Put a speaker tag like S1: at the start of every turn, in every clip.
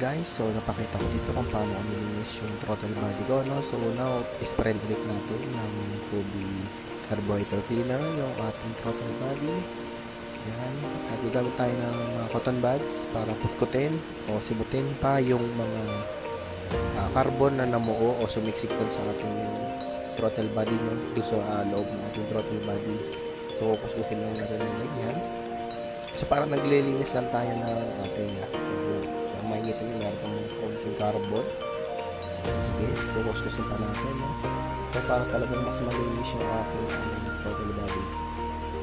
S1: guys, so napakita ko dito kung paano ko nilinis yung throttle body ko, no? So now, spread ulit natin ng Kobe carburetor cleaner yung ating throttle body. Yan, gagamit tayo ng mga cotton buds para putkutin o sibutin pa yung mga carbon na namuo o sumiksik dun sa ating throttle body, no? Doon sa loob ng ating throttle body. So, kuskusin lang natin ng ganyan. So, parang naglilinis lang tayo ng ating makikita nyo meron pang konting carbon. So, sige, kukuskusin pa natin, no? So, para talagang mas malinis yung ating throttle body.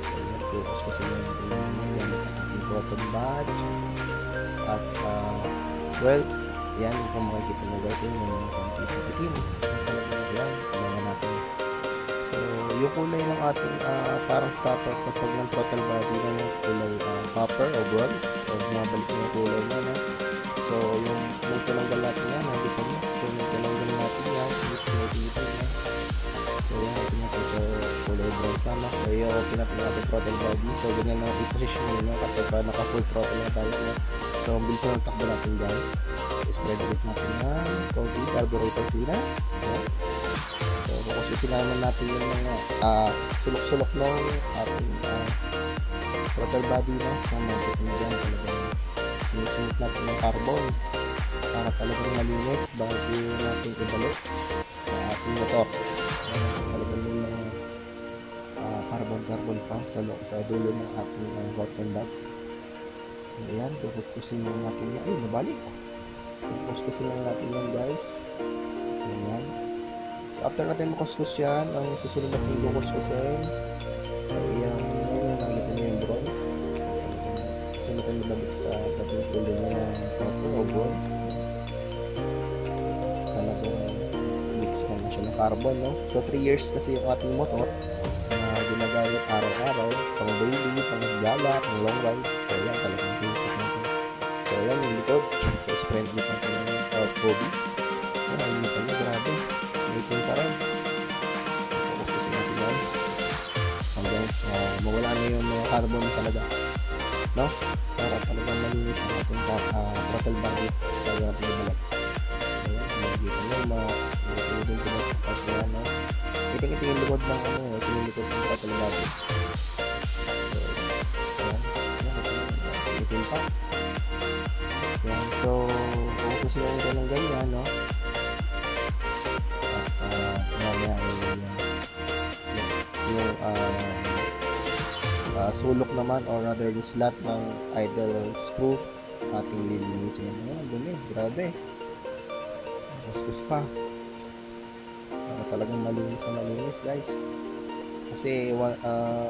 S1: So, yan, kukuskusin natin yung gamit ang ating cotton buds. At, well, yan, kung makikita nyo guys, yun yung konting itim. Yan, kailangan natin. So, yung kulay ng ating parang stopper kapag ng throttle body na yung kulay copper o bronze o bumabalik yung kulay na, no? So, yung tinanggal natin yan, nakikita nyo, kung tinanggal natin yan, is nakikita nyo. So, yan, kulay bronze na, no? So, yung pinatay natin throttle body. So, ganyan na i-position nyo kapag naka-full throttle na tayo, no? So, ang bilis na ng takbo natin dyan. Spread ulit natin yan, Kobe carburetor cleaner. Okay. So, kukusitin naman natin yung mga sulok-sulok ng ating throttle body, no? So, makikita nyo dyan, talagang sinisimit natin ng carbon para talagang malinis bago natin ibalik sa ating motor. Talagang yung mga carbon pa sa dulo ng ating cotton buds. So ayan, kukuskusin lang natin yan. Ay, nabalik! So kukuskusin lang natin yan guys. So ayan. So after natin makuskus yan, ang susunod natin kukuskusin ay yung nakikita nyo yung bronze. So natin ibalik sa tabing kulay niya ng copper o bronze. Talagang siliksikan na siya ng carbon, no? So 3 years kasi yung ating motor na ginagamit araw-araw, pang daily, pang gala, pang long ride. So yan, talagang siliksik natin. So yan yung likod. So spread ulit natin ng Kobe. So nakikita nyo, grabe, ulitin pa rin. So kukusin natin yan hanggang mawala na yung mga carbon talaga, no? Para talagang malinis ang ating throttle body kaya natin ibalik. Ayan, makikita nyo, makikita ko na sa pagkaya, no? Ito yung likod ng ito yung likod ng throttle body. So, ayan, ito pa. Ayan, so, kukusin lang ito ng ganyan, no? At, mamaya yung sulok naman or rather the slot ng idle screw ating lilinisin. Ayan, dumi, grabe. Kuskus pa para talagang malinis guys, kasi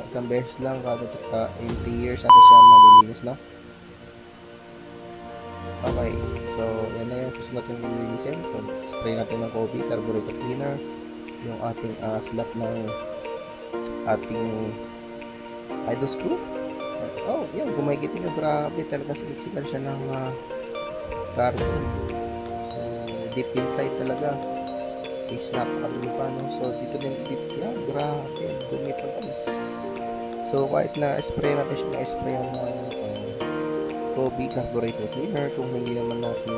S1: isang beses lang kada 80 years natin siya malilinis, no? Okay, so yan na yung gusto natin lilinisin. So spray natin ng Kobe carburetor cleaner yung ating slot ng ating idle screw. Oh, yan, kung makikita nyo, grabe, talaga siliksikan siya ng carbon. So, deep inside talaga is napakadumi pa, no? So, dito din, yan, grabe, dumi pa guys. So, kahit na spray natin siya, na-spray ng Kobe carburetor cleaner, kung hindi naman natin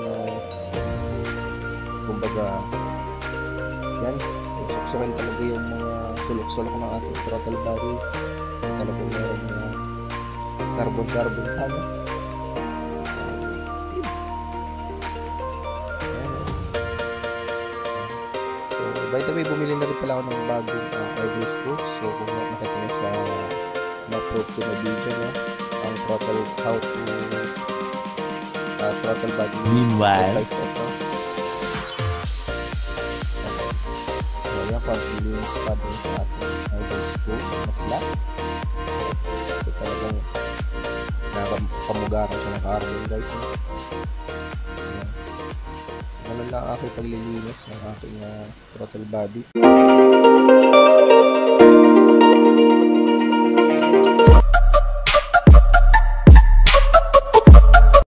S1: kumbaga yan, so, suksukin talaga yung mga sulok-sulok ng ating throttle body. Talagang meron mga carbon pa, no? So, by the way, bumili na rin pala ako ng bagong idle screw. So, kung nakita nyo sa na-prove ko na video, no? Ang throttle, how to throttle body
S2: meanwhile,
S1: step by step, no? So, yan, pag-release pa dun sa ating idle screw na slot. So talagang nakapamugaran siya ng carbon guys, no? So ganun lang aking paglilinis ng aking throttle body.